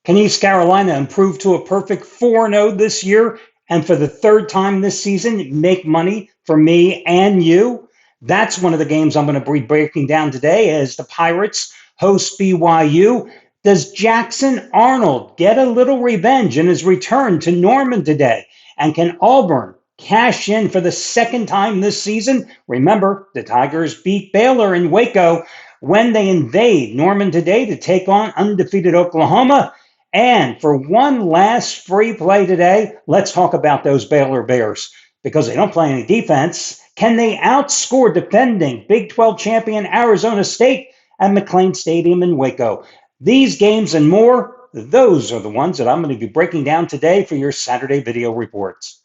Can East Carolina improve to a perfect 4-0 this year and for the third time this season make money for me and you? That's one of the games I'm going to be breaking down today as the Pirates host BYU. Does Jackson Arnold get a little revenge in his return to Norman today? And can Auburn cash in for the second time this season? Remember, the Tigers beat Baylor in Waco when they invade Norman today to take on undefeated Oklahoma. And for one last free play today, let's talk about those Baylor Bears because they don't play any defense. Can they outscore defending Big 12 champion Arizona State at McLean Stadium in Waco? These games and more, those are the ones that I'm going to be breaking down today for your Saturday video reports.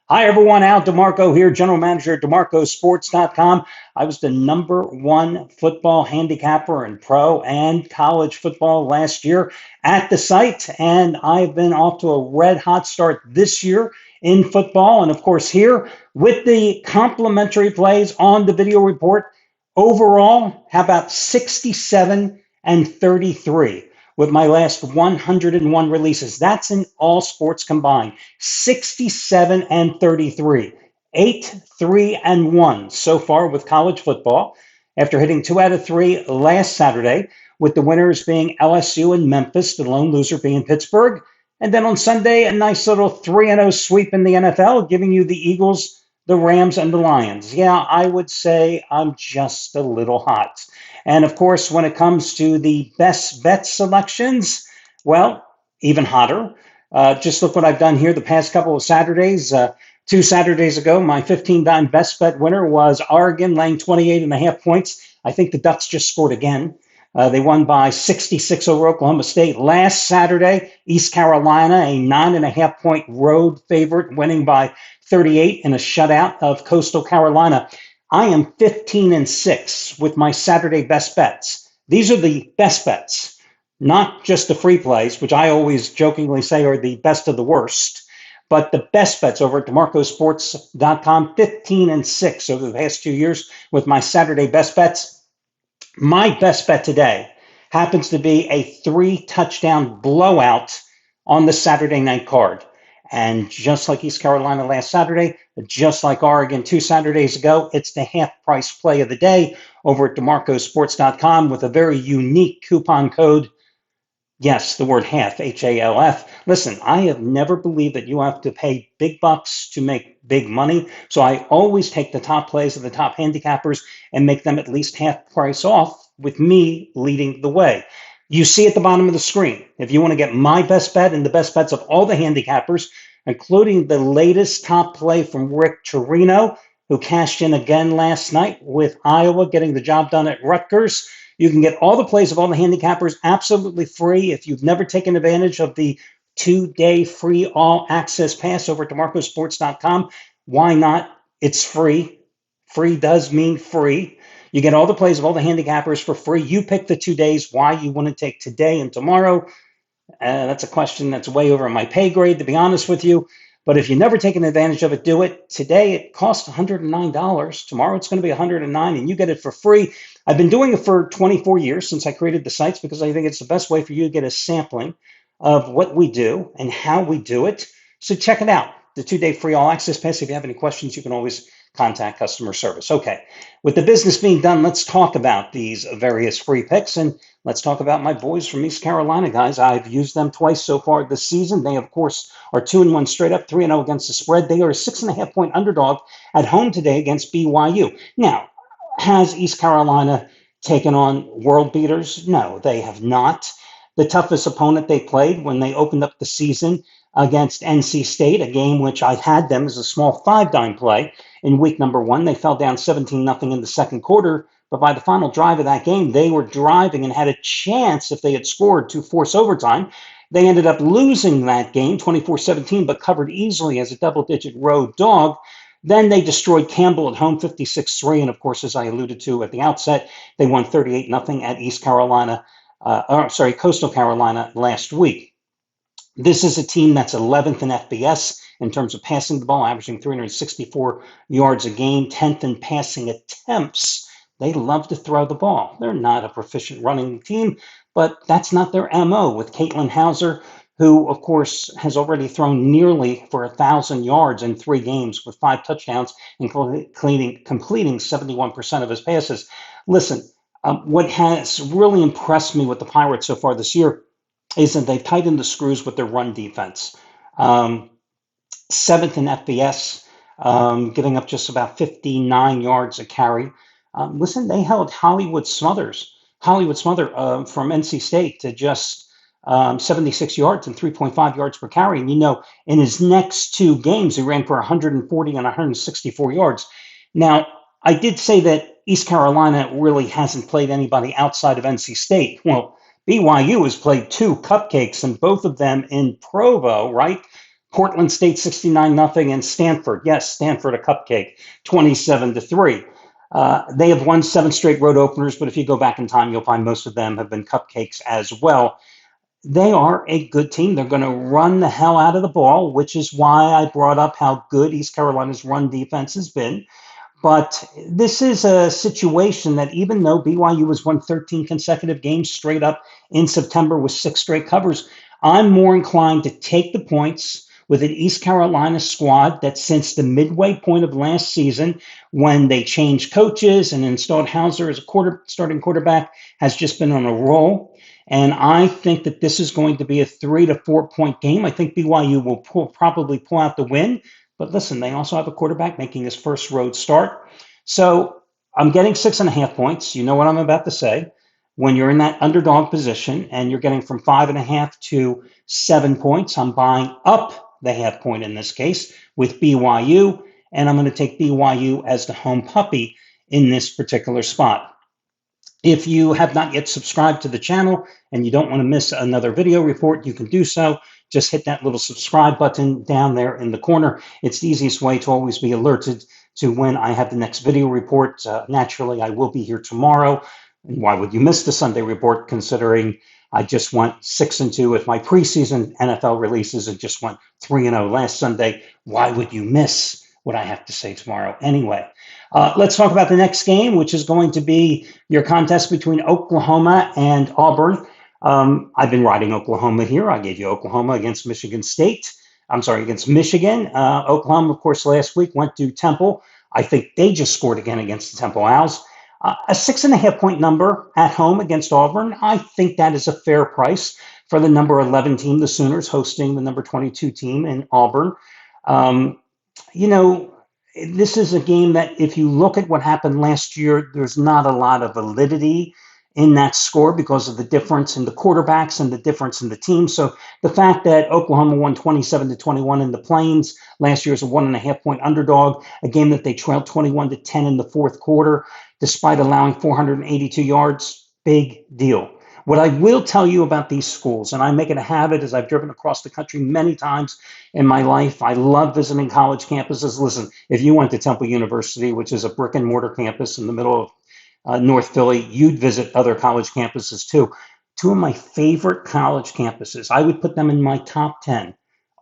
Hi, everyone. Al DeMarco here, general manager at DeMarcoSports.com. I was the #1 football handicapper in pro and college football last year at the site, and I've been off to a red-hot start this year in football. And, of course, here with the complimentary plays on the video report, overall, how about 67 and 33? With my last 101 releases. That's in all sports combined. 67 and 33. 8, 3, and 1 so far with college football after hitting 2 out of 3 last Saturday, with the winners being LSU and Memphis, the lone loser being Pittsburgh. And then on Sunday, a nice little 3-0 sweep in the NFL, giving you the Eagles, the Rams, and the Lions. Yeah, I would say I'm just a little hot. And of course, when it comes to the best bet selections, well, even hotter. Just look what I've done here the past couple of Saturdays. 2 Saturdays ago, my 15-dime best bet winner was Oregon laying 28.5 points. I think the Ducks just scored again. They won by 66 over Oklahoma State. Last Saturday, East Carolina, a 9.5-point road favorite, winning by 38 in a shutout of Coastal Carolina. I am 15 and 6 with my Saturday best bets. These are the best bets, not just the free plays, which I always jokingly say are the best of the worst, but the best bets over at DeMarcoSports.com, 15 and 6 over the past 2 years with my Saturday best bets. My best bet today happens to be a 3-touchdown blowout on the Saturday night card. And just like East Carolina last Saturday, just like Oregon 2 Saturdays ago, it's the half-price play of the day over at DeMarcoSports.com with a very unique coupon code. Yes, the word half, H-A-L-F. Listen, I have never believed that you have to pay big bucks to make big money. So I always take the top plays of the top handicappers and make them at least half price off with me leading the way. You see at the bottom of the screen, if you want to get my best bet and the best bets of all the handicappers, including the latest top play from Rick Torino, who cashed in again last night with Iowa getting the job done at Rutgers. You can get all the plays of all the handicappers absolutely free. If you've never taken advantage of the 2-day free all-access pass over at DeMarcoSports.com, why not? It's free. Free does mean free. You get all the plays of all the handicappers for free. You pick the 2 days, why you want to take today and tomorrow. That's a question that's way over my pay grade, to be honest with you. But if you've never taken advantage of it, do it. Today, it costs $109. Tomorrow, it's going to be $109, and you get it for free. I've been doing it for 24 years since I created the sites because I think it's the best way for you to get a sampling of what we do and how we do it. So check it out. The 2-day free all-access pass. If you have any questions, you can always contact customer service. Okay, with the business being done, let's talk about these various free picks, and let's talk about my boys from East Carolina, guys. I've used them twice so far this season. They, of course, are 2-1 straight up, 3-0 against the spread. They are a 6.5-point underdog at home today against BYU. Now, has East Carolina taken on world beaters? No, they have not. The toughest opponent they played when they opened up the season against NC State, a game which I had them as a small 5-dime play in week number 1. They fell down 17-0 in the second quarter, but by the final drive of that game, they were driving and had a chance if they had scored to force overtime. They ended up losing that game 24-17, but covered easily as a double-digit road dog. Then they destroyed Campbell at home 56-3, and of course, as I alluded to at the outset, they won 38-0 at Coastal Carolina last week. This is a team that's 11th in FBS in terms of passing the ball, averaging 364 yards a game, 10th in passing attempts. They love to throw the ball. They're not a proficient running team, but that's not their MO with Caitlin Hauser, who, of course, has already thrown nearly for 1,000 yards in 3 games with 5 touchdowns and completing 71% of his passes. Listen, what has really impressed me with the Pirates so far this year is that they've tightened the screws with their run defense. Um, Seventh in FBS, giving up just about 59 yards a carry. Listen, they held Hollywood Smother from NC State to just 76 yards and 3.5 yards per carry. And in his next 2 games, he ran for 140 and 164 yards. Now, I did say that East Carolina really hasn't played anybody outside of NC State. Well, BYU has played 2 cupcakes, and both of them in Provo, right? Portland State 69-0 and Stanford. Yes, Stanford a cupcake, 27-3. They have won 7 straight road openers, but if you go back in time, you'll find most of them have been cupcakes as well. They are a good team. They're going to run the hell out of the ball, which is why I brought up how good East Carolina's run defense has been. But this is a situation that even though BYU has won 13 consecutive games straight up in September with 6 straight covers, I'm more inclined to take the points with an East Carolina squad that since the midway point of last season, when they changed coaches and installed Hauser as a starting quarterback, has just been on a roll. And I think that this is going to be a 3 to 4 point game. I think BYU will probably pull out the win. But listen, they also have a quarterback making his first road start. So I'm getting 6.5 points. You know what I'm about to say. When you're in that underdog position and you're getting from 5.5 to 7 points, I'm buying up the half point in this case with BYU. And I'm going to take BYU as the home puppy in this particular spot. If you have not yet subscribed to the channel and you don't want to miss another video report, you can do so. Just hit that little subscribe button down there in the corner. It's the easiest way to always be alerted to when I have the next video report. Naturally, I will be here tomorrow. And why would you miss the Sunday report, considering I just went 6-2 with my preseason NFL releases and just went 3-0 last Sunday? Why would you miss what I have to say tomorrow? Anyway, let's talk about the next game, which is going to be your contest between Oklahoma and Auburn. I've been riding Oklahoma here. I gave you Oklahoma against against Michigan. Oklahoma, of course, last week went to Temple. I think they just scored again against the Temple Owls. A 6.5 point number at home against Auburn. I think that is a fair price for the number 11 team, the Sooners, hosting the number 22 team in Auburn. This is a game that if you look at what happened last year, there's not a lot of validity in that score because of the difference in the quarterbacks and the difference in the team. So the fact that Oklahoma won 27-21 in the Plains last year is a 1.5 point underdog, a game that they trailed 21-10 in the fourth quarter, despite allowing 482 yards, big deal. What I will tell you about these schools, and I make it a habit as I've driven across the country many times in my life, I love visiting college campuses. Listen, if you went to Temple University, which is a brick and mortar campus in the middle of North Philly, you'd visit other college campuses too. 2 of my favorite college campuses, I would put them in my top 10,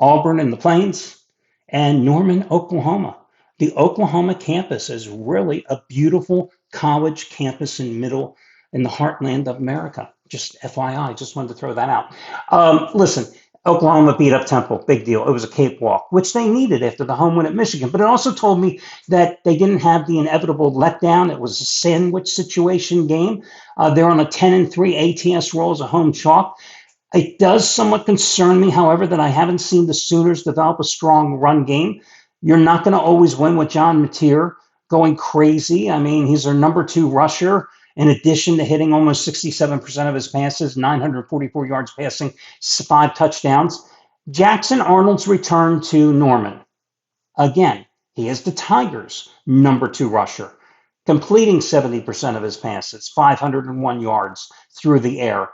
Auburn in the Plains and Norman, Oklahoma. The Oklahoma campus is really a beautiful college campus in the heartland of America. Just FYI, just wanted to throw that out. Listen, Oklahoma beat up Temple, big deal. It was a cakewalk, which they needed after the home win at Michigan. But it also told me that they didn't have the inevitable letdown. It was a sandwich situation game. They're on a 10-3 ATS roll as a home chalk. It does somewhat concern me, however, that I haven't seen the Sooners develop a strong run game. You're not going to always win with John Mateer going crazy. I mean, he's their number 2 rusher. In addition to hitting almost 67% of his passes, 944 yards passing, 5 touchdowns. Jackson Arnold's return to Norman. Again, he is the Tigers' number 2 rusher, completing 70% of his passes, 501 yards through the air.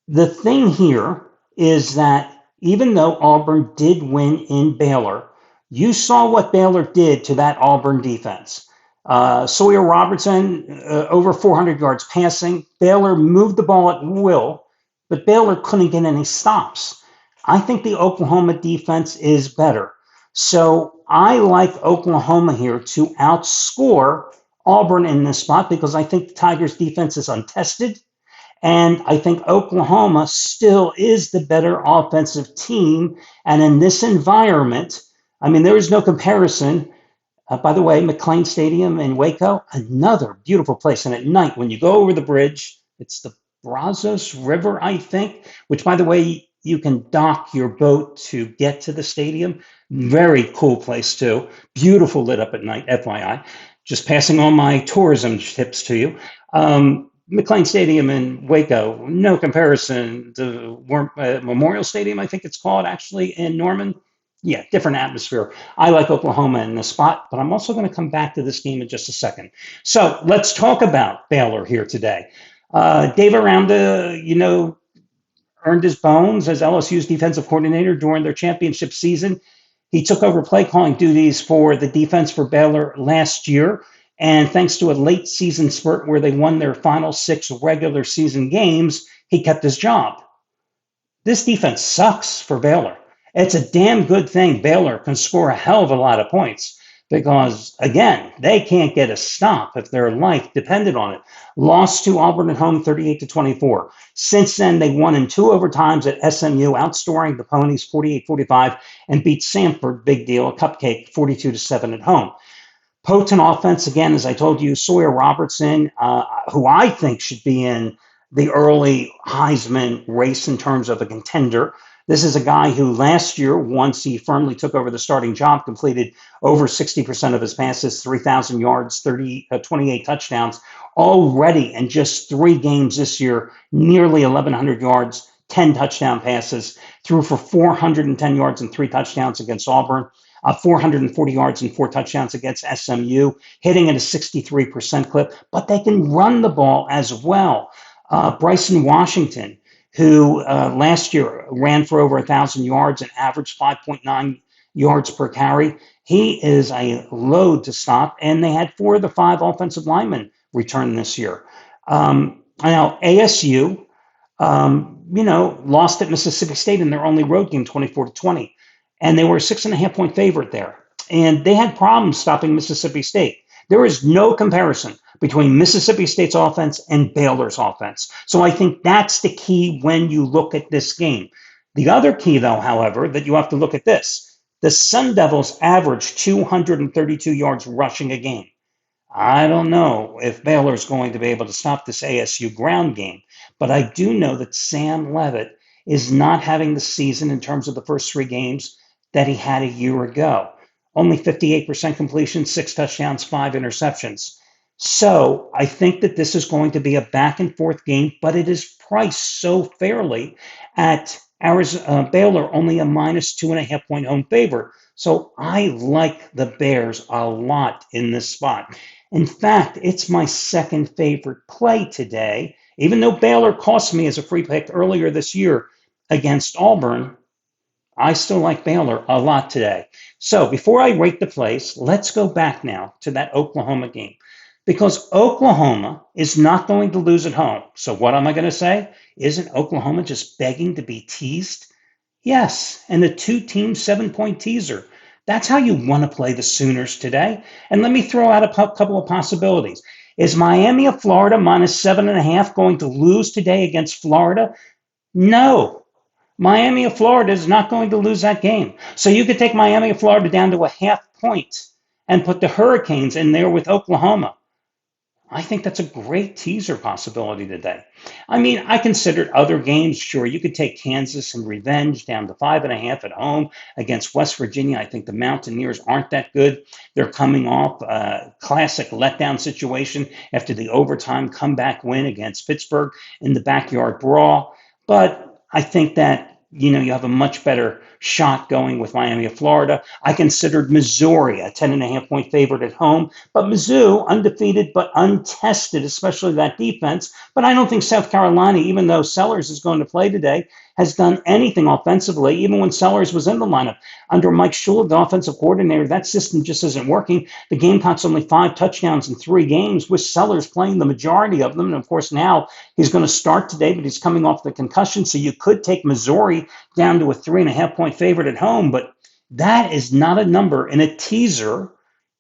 The thing here is that even though Auburn did win in Baylor, you saw what Baylor did to that Auburn defense. Sawyer Robertson, over 400 yards passing. Baylor moved the ball at will, but Baylor couldn't get any stops. I think the Oklahoma defense is better. So I like Oklahoma here to outscore Auburn in this spot because I think the Tigers defense is untested. And I think Oklahoma still is the better offensive team. And in this environment, I mean, there is no comparison. By the way, McLean Stadium in Waco, another beautiful place. And at night, when you go over the bridge, it's the Brazos River, I think, which, by the way, you can dock your boat to get to the stadium. Very cool place, too. Beautiful lit up at night, FYI. Just passing on my tourism tips to you. McLean Stadium in Waco, no comparison to Memorial Stadium, I think it's called, actually, in Norman. Yeah, different atmosphere. I like Oklahoma in this spot, but I'm also going to come back to this game in just a second. So let's talk about Baylor here today. Dave Aranda, earned his bones as LSU's defensive coordinator during their championship season. He took over play calling duties for the defense for Baylor last year. And thanks to a late season spurt where they won their final 6 regular season games, he kept his job. This defense sucks for Baylor. It's a damn good thing Baylor can score a hell of a lot of points because, again, they can't get a stop if their life depended on it. Lost to Auburn at home 38-24. Since then, they won in 2 overtimes at SMU, outscoring the Ponies 48-45, and beat Samford, big deal, a cupcake, 42-7 at home. Potent offense, again, as I told you, Sawyer Robertson, who I think should be in the early Heisman race in terms of a contender. This is a guy who last year, once he firmly took over the starting job, completed over 60% of his passes, 3,000 yards, 28 touchdowns. Already in just 3 games this year, nearly 1,100 yards, 10 touchdown passes, threw for 410 yards and 3 touchdowns against Auburn, 440 yards and 4 touchdowns against SMU, hitting at a 63% clip, but they can run the ball as well. Bryson Washington, who last year ran for over 1,000 yards and averaged 5.9 yards per carry. He is a load to stop, and they had 4 of the 5 offensive linemen return this year. Now, ASU, lost at Mississippi State in their only road game, 24-20, and they were a 6.5-point favorite there. And they had problems stopping Mississippi State. There is no comparison between Mississippi State's offense and Baylor's offense. So I think that's the key when you look at this game. The other key, though, however, that you have to look at this. The Sun Devils average 232 yards rushing a game. I don't know if Baylor's going to be able to stop this ASU ground game, but I do know that Sam Leavitt is not having the season in terms of the first 3 games that he had a year ago. Only 58% completion, 6 touchdowns, 5 interceptions. So I think that this is going to be a back and forth game, but it is priced so fairly at Baylor, only a -2.5-point home favorite. So I like the Bears a lot in this spot. In fact, it's my second favorite play today. Even though Baylor cost me as a free pick earlier this year against Auburn, I still like Baylor a lot today. So before I rate the plays, let's go back now to that Oklahoma game. Because Oklahoma is not going to lose at home. So what am I going to say? Isn't Oklahoma just begging to be teased? Yes, and the 2-team 7-point teaser. That's how you want to play the Sooners today. And let me throw out a couple of possibilities. Is Miami of Florida -7.5 going to lose today against Florida? No. Miami of Florida is not going to lose that game. So you could take Miami of Florida down to a 0.5 point and put the Hurricanes in there with Oklahoma. I think that's a great teaser possibility today. I mean, I considered other games. Sure, you could take Kansas and revenge down to 5.5 at home against West Virginia. I think the Mountaineers aren't that good. They're coming off a classic letdown situation after the overtime comeback win against Pittsburgh in the backyard brawl. But I think that you have a much better shot going with Miami of Florida. I considered Missouri a 10.5-point favorite at home, but Mizzou undefeated but untested, especially that defense. But I don't think South Carolina, even though Sellers is going to play today, has done anything offensively, even when Sellers was in the lineup. Under Mike Shula, the offensive coordinator, that system just isn't working. The Gamecocks only 5 touchdowns in 3 games, with Sellers playing the majority of them. And of course, now he's going to start today, but he's coming off the concussion. So you could take Missouri down to a 3.5-point favorite at home, but that is not a number in a teaser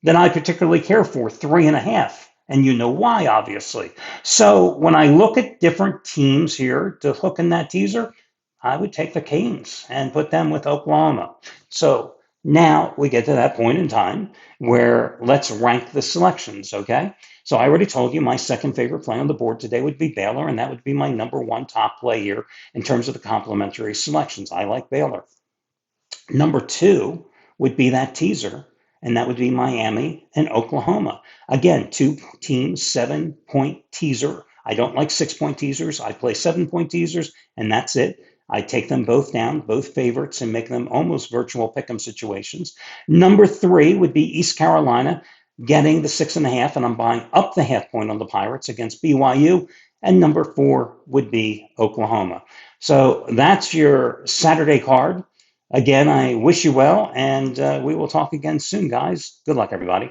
that I particularly care for, 3.5. And you know why, obviously. So when I look at different teams here to hook in that teaser, I would take the Kings and put them with Oklahoma. So now we get to that point in time where let's rank the selections, okay? So I already told you my second favorite play on the board today would be Baylor, and that would be my number one top play here in terms of the complementary selections. I like Baylor. Number two would be that teaser, and that would be Miami and Oklahoma. Again, two teams, 7-point teaser. I don't like 6-point teasers. I play 7-point teasers, and that's it. I take them both down, both favorites, and make them almost virtual pick'em situations. Number three would be East Carolina getting the 6.5, and I'm buying up the half point on the Pirates against BYU. And number four would be Oklahoma. So that's your Saturday card. Again, I wish you well, and we will talk again soon, guys. Good luck, everybody.